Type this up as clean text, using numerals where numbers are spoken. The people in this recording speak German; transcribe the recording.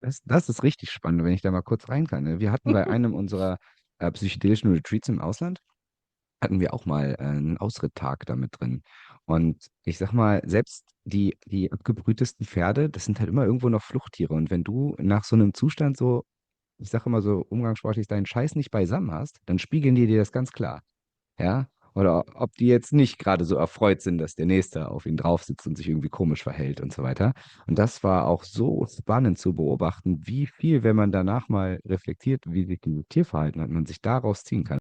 Das ist richtig spannend, wenn ich da mal kurz rein kann. Ne? Wir hatten bei einem unserer psychedelischen Retreats im Ausland, hatten wir auch mal einen Ausritttag da mit drin. Und ich sag mal, selbst die abgebrühtesten Pferde, das sind halt immer irgendwo noch Fluchttiere. Und wenn du nach so einem Zustand so, ich sage immer so umgangssprachlich, deinen Scheiß nicht beisammen hast, dann spiegeln die dir das ganz klar. Ja? Oder ob die jetzt nicht gerade so erfreut sind, dass der Nächste auf ihn drauf sitzt und sich irgendwie komisch verhält und so weiter. Und das war auch so spannend zu beobachten, wie viel, wenn man danach mal reflektiert, wie sich dieses Tierverhalten hat, man sich daraus ziehen kann.